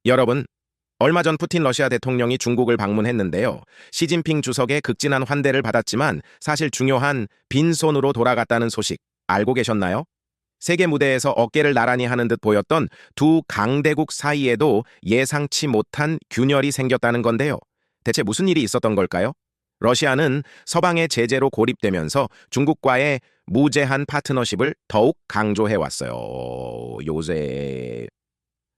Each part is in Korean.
여러분, 얼마 전 푸틴 러시아 대통령이 중국을 방문했는데요. 시진핑 주석의 극진한 환대를 받았지만 사실 중요한 빈손으로 돌아갔다는 소식 알고 계셨나요? 세계 무대에서 어깨를 나란히 하는 듯 보였던 두 강대국 사이에도 예상치 못한 균열이 생겼다는 건데요. 대체 무슨 일이 있었던 걸까요? 러시아는 서방의 제재로 고립되면서 중국과의 무제한 파트너십을 더욱 강조해왔어요. 요새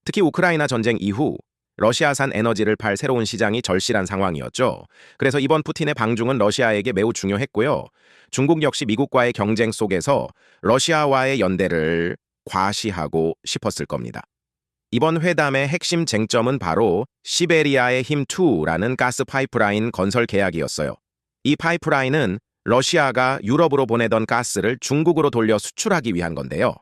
특히 우크라이나 전쟁 이후 러시아산 에너지를 팔 새로운 시장이 절실한 상황이었죠. 그래서 이번 푸틴의 방중은 러시아에게 매우 중요했고요. 중국 역시 미국과의 경쟁 속에서 러시아와의 연대를 과시하고 싶었을 겁니다. 이번 회담의 핵심 쟁점은 바로 시베리아의 힘2라는 가스 파이프라인 건설 계약이었어요. 이 파이프라인은 러시아가 유럽으로 보내던 가스를 중국으로 돌려 수출하기 위한 건데요.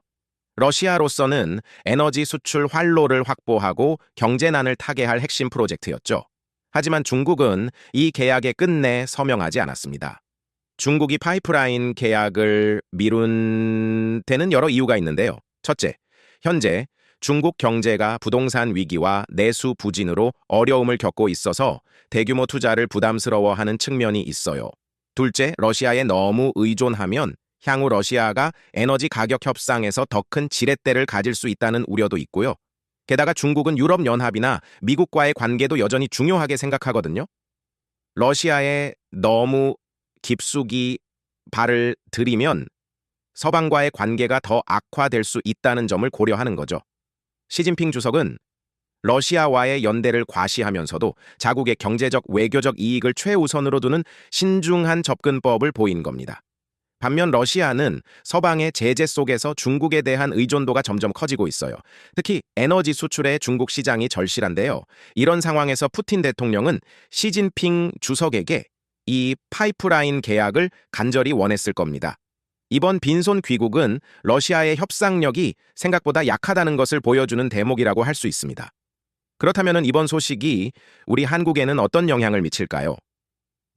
러시아로서는 에너지 수출 활로를 확보하고 경제난을 타개할 핵심 프로젝트였죠. 하지만 중국은 이 계약에 끝내 서명하지 않았습니다. 중국이 파이프라인 계약을 미룬 데는 여러 이유가 있는데요. 첫째, 현재 중국 경제가 부동산 위기와 내수 부진으로 어려움을 겪고 있어서 대규모 투자를 부담스러워하는 측면이 있어요. 둘째, 러시아에 너무 의존하면 향후 러시아가 에너지 가격 협상에서 더 큰 지렛대를 가질 수 있다는 우려도 있고요. 게다가 중국은 유럽연합이나 미국과의 관계도 여전히 중요하게 생각하거든요. 러시아에 너무 깊숙이 발을 들이면 서방과의 관계가 더 악화될 수 있다는 점을 고려하는 거죠. 시진핑 주석은 러시아와의 연대를 과시하면서도 자국의 경제적, 외교적 이익을 최우선으로 두는 신중한 접근법을 보인 겁니다. 반면 러시아는 서방의 제재 속에서 중국에 대한 의존도가 점점 커지고 있어요. 특히 에너지 수출의 중국 시장이 절실한데요. 이런 상황에서 푸틴 대통령은 시진핑 주석에게 이 파이프라인 계약을 간절히 원했을 겁니다. 이번 빈손 귀국은 러시아의 협상력이 생각보다 약하다는 것을 보여주는 대목이라고 할 수 있습니다. 그렇다면 이번 소식이 우리 한국에는 어떤 영향을 미칠까요?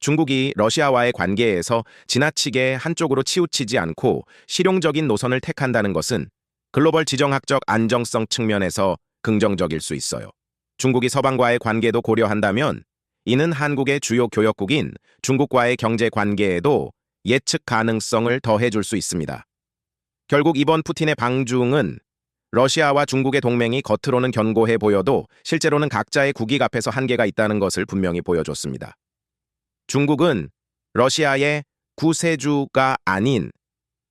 중국이 러시아와의 관계에서 지나치게 한쪽으로 치우치지 않고 실용적인 노선을 택한다는 것은 글로벌 지정학적 안정성 측면에서 긍정적일 수 있어요. 중국이 서방과의 관계도 고려한다면 이는 한국의 주요 교역국인 중국과의 경제 관계에도 예측 가능성을 더해줄 수 있습니다. 결국 이번 푸틴의 방중은 러시아와 중국의 동맹이 겉으로는 견고해 보여도 실제로는 각자의 국익 앞에서 한계가 있다는 것을 분명히 보여줬습니다. 중국은 러시아의 구세주가 아닌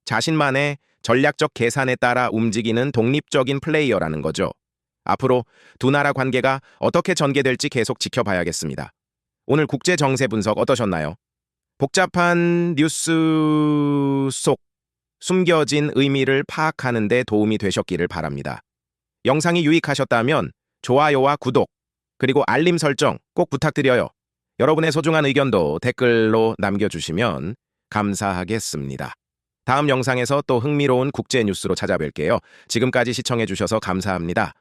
자신만의 전략적 계산에 따라 움직이는 독립적인 플레이어라는 거죠. 앞으로 두 나라 관계가 어떻게 전개될지 계속 지켜봐야겠습니다. 오늘 국제 정세 분석 어떠셨나요? 복잡한 뉴스 속 숨겨진 의미를 파악하는 데 도움이 되셨기를 바랍니다. 영상이 유익하셨다면 좋아요와 구독, 그리고 알림 설정 꼭 부탁드려요. 여러분의 소중한 의견도 댓글로 남겨주시면 감사하겠습니다. 다음 영상에서 또 흥미로운 국제 뉴스로 찾아뵐게요. 지금까지 시청해주셔서 감사합니다.